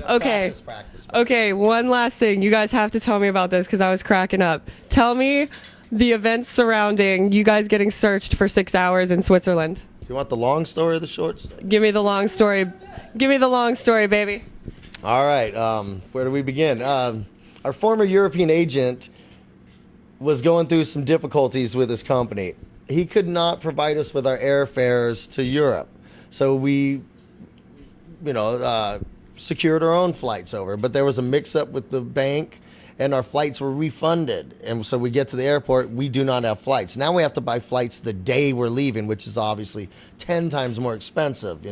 Okay. Practice. Okay, one last thing. You guys have to tell me about this because I was cracking up. Tell me the events surrounding you guys getting searched for 6 hours in Switzerland. Do you want the long story or the short story? Give me the long story. Give me the long story, baby. All right. Where do we begin? Our former European agent was going through some difficulties with his company. He could not provide us with our airfares to Europe. So we, secured our own flights over. But there was a mix-up with the bank, and our flights were refunded. And so we get to the airport, we do not have flights. Now we have to buy flights the day we're leaving, which is obviously 10 times more expensive,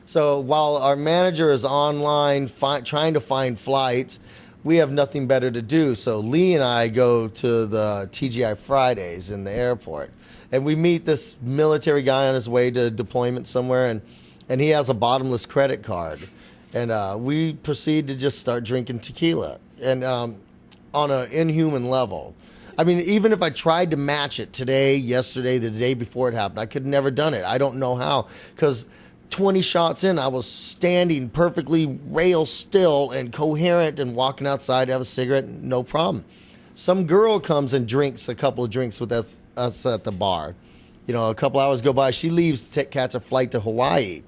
So while our manager is online trying to find flights, we have nothing better to do. So Lee and I go to the TGI Fridays in the airport. And we meet this military guy on his way to deployment somewhere, and he has a bottomless credit card. And we proceed to just start drinking tequila, and on an inhuman level. I mean, even if I tried to match it today, yesterday, the day before it happened, I could never done it. I don't know how, because 20 shots in, I was standing perfectly rail still and coherent and walking outside to have a cigarette, no problem. Some girl comes and drinks a couple of drinks with us at the bar. A couple hours go by. She leaves to catch a flight to Hawaii.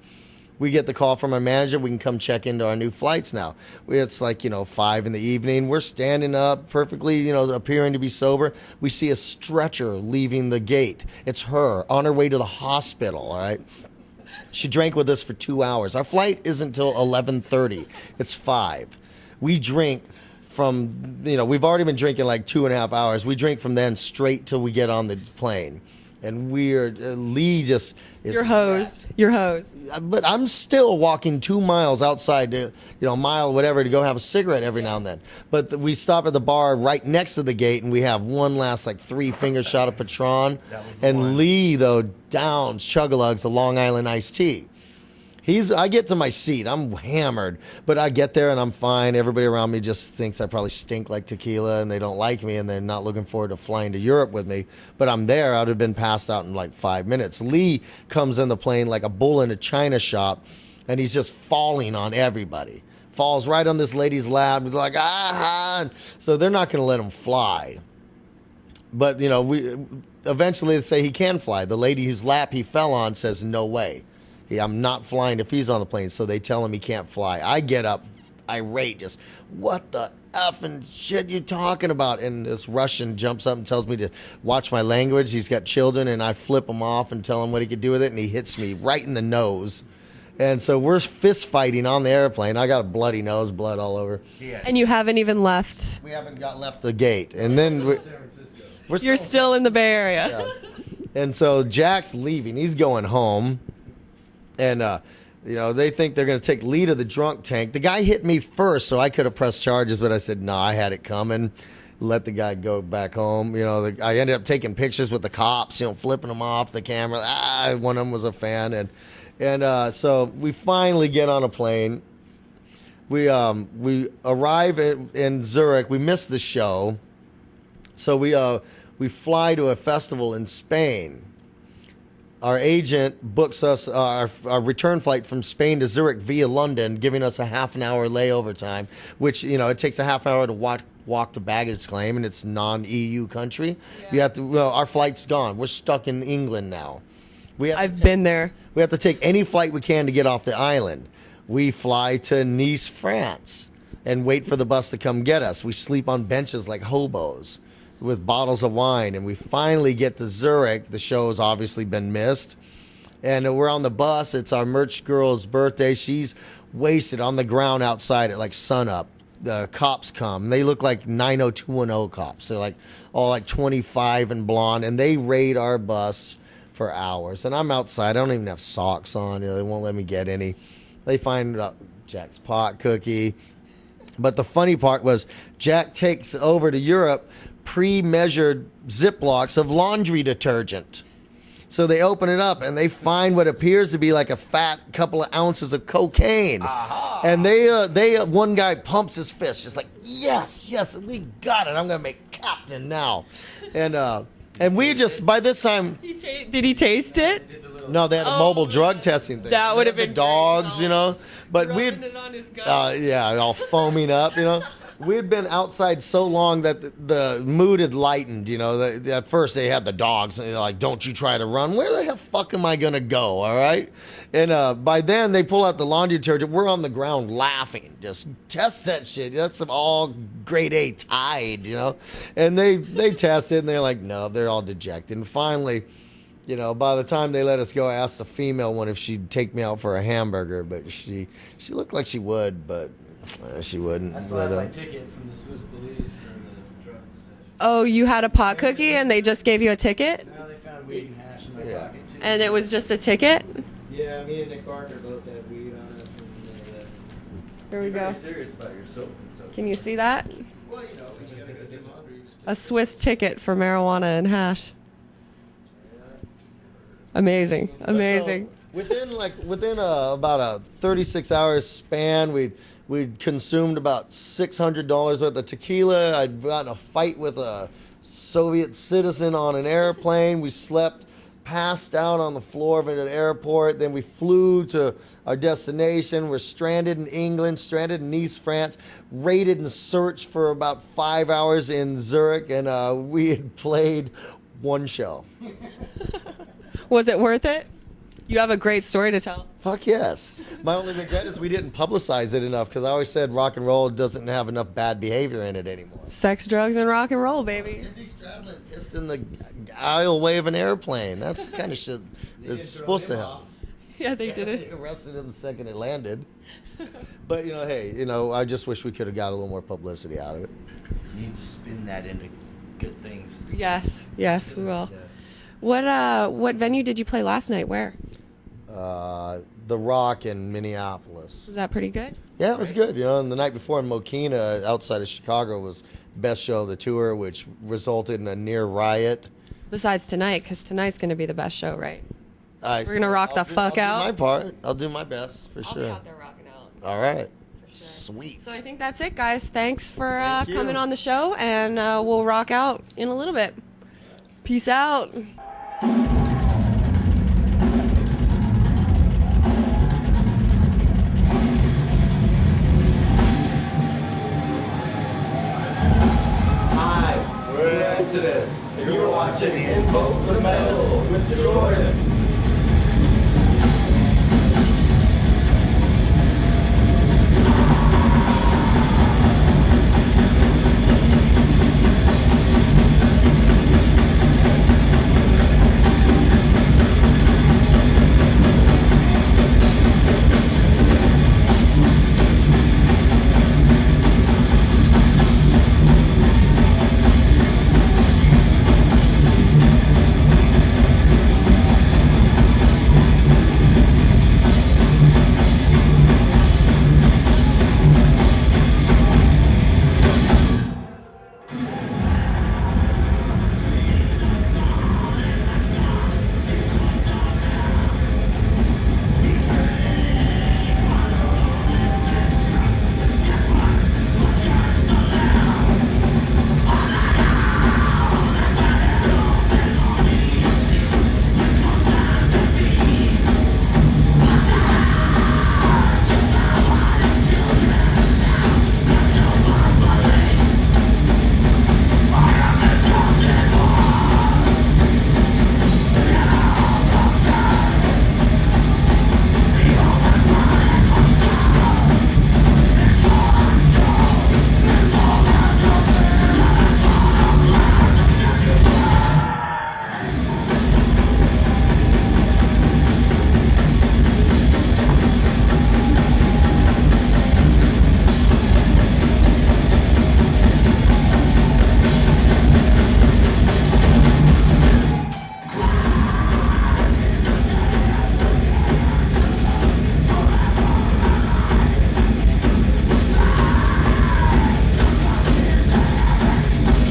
We get the call from our manager. We can come check into our new flights now. It's like, 5 in the evening. We're standing up perfectly, appearing to be sober. We see a stretcher leaving the gate. It's her on her way to the hospital, all right? She drank with us for 2 hours. Our flight isn't until 11:30. It's 5. We drink from, we've already been drinking like 2.5 hours. We drink from then straight till we get on the plane. And Lee just is. You're hosed. You're hosed. But I'm still walking 2 miles outside to, a mile, whatever, to go have a cigarette every now and then. But we stop at the bar right next to the gate, and we have one last, 3-finger shot of Patron. And Lee, though, downs, chug-a-lugs, a Long Island iced tea. I get to my seat. I'm hammered, but I get there and I'm fine. Everybody around me just thinks I probably stink like tequila and they don't like me and they're not looking forward to flying to Europe with me. But I'm there. I would have been passed out in 5 minutes. Lee comes in the plane like a bull in a china shop, and he's just falling on everybody. Falls right on this lady's lap. He's like, ah. So they're not going to let him fly. But, we eventually they say he can fly. The lady whose lap he fell on says, no way. I'm not flying if he's on the plane, so they tell him he can't fly. I get up, irate, just, what the effing shit you talking about? And this Russian jumps up and tells me to watch my language. He's got children, and I flip him off and tell him what he could do with it, and he hits me right in the nose. And so we're fist fighting on the airplane. I got a bloody nose, blood all over. Yeah. And you haven't even left. We haven't left the gate. And then you're still in the Bay Area. Yeah. And so Jack's leaving. He's going home. And, they think they're going to take Lee to the drunk tank. The guy hit me first, so I could have pressed charges, but I said, no, I had it coming. Let the guy go back home. I ended up taking pictures with the cops, flipping them off the camera. One of them was a fan. And so we finally get on a plane. We arrive in Zurich. We missed the show. So we fly to a festival in Spain. Our agent books us our return flight from Spain to Zurich via London, giving us a half an hour layover time, which, it takes a half hour to walk to baggage claim, and it's non-EU country. Yeah. You have to. Our flight's gone. We're stuck in England now. I've been there. We have to take any flight we can to get off the island. We fly to Nice, France, and wait for the bus to come get us. We sleep on benches like hobos with bottles of wine, and we finally get to Zurich. The show has obviously been missed, and we're on the bus. It's our merch girl's birthday. She's wasted on the ground outside at sunup. The cops come. They look like 90210 cops. They're all 25 and blonde, and they raid our bus for hours. And I'm outside. I don't even have socks on. They won't let me get any. They find Jack's pot cookie. But the funny part was Jack takes over to Europe pre-measured Ziplocs of laundry detergent. So they open it up and they find what appears to be like a fat couple of ounces of cocaine. Aha. And they one guy pumps his fist, just like, yes, we got it. I'm gonna make captain now. And we just by this time, did he taste it? No, they had a mobile drug testing thing. That would have been the dogs, you know. But Rubbing we'd, it on his gut. yeah, all foaming up, you know. We had been outside so long that the mood had lightened, you know. At first they had the dogs, and they're like, "Don't you try to run. Where the hell fuck am I gonna go?" All right. And by then they pull out the laundry detergent. We're on the ground laughing. Just test that shit. That's some all grade A Tide, you know. And they test it, and they're like, no, they're all dejected. And finally, you know, by the time they let us go, I asked the female one if she'd take me out for a hamburger, but she looked like she would, but she wouldn't. I still have my ticket from the Swiss police for the drug possession. Oh, you had a pot cookie and they just gave you a ticket? Now they found weed and hash in my pocket too. And it was just a ticket? Yeah, me and Nick Barker both had weed on us. And, Here we go. Serious about your soap consumption. Can you see that? well, you know, when you gotta go do laundry, you just A Swiss ticket for marijuana and hash. Amazing. Amazing. So within about a 36 hours span, we'd consumed about $600 worth of tequila. I'd gotten a fight with a Soviet citizen on an airplane. We slept, passed out on the floor of an airport. Then we flew to our destination. We're stranded in England, stranded in Nice, France, raided and searched for about 5 hours in Zurich, and we had played one show. Was it worth it? You have a great story to tell. Fuck yes. My only regret is we didn't publicize it enough, because I always said rock and roll doesn't have enough bad behavior in it anymore. Sex, drugs, and rock and roll, baby. Is he straddling pissed in the aisleway of an airplane? That's the kind of shit that's supposed to happen. Yeah, they did They it. arrested him the second it landed. But, you know, hey, you know, I just wish we could have got a little more publicity out of it. You need to spin that into good things. Yes, yes, we will. Yeah. What venue did you play last night? Where? The Rock in Minneapolis. Was that pretty good? Yeah, it was good. You know, and the night before in Mokina, outside of Chicago, was best show of the tour, which resulted in a near riot. Besides tonight, because tonight's going to be the best show, right? We're gonna rock the fuck out. I'll do my part. I'll do my best for I'll sure. be out there rocking out. All right. For sure. Sweet. So I think that's it, guys. Thanks for Thank you. coming on the show, and we'll rock out in a little bit. Peace out. Hi, we're Exodus, and you're watching Invoke the Metal with Jordan.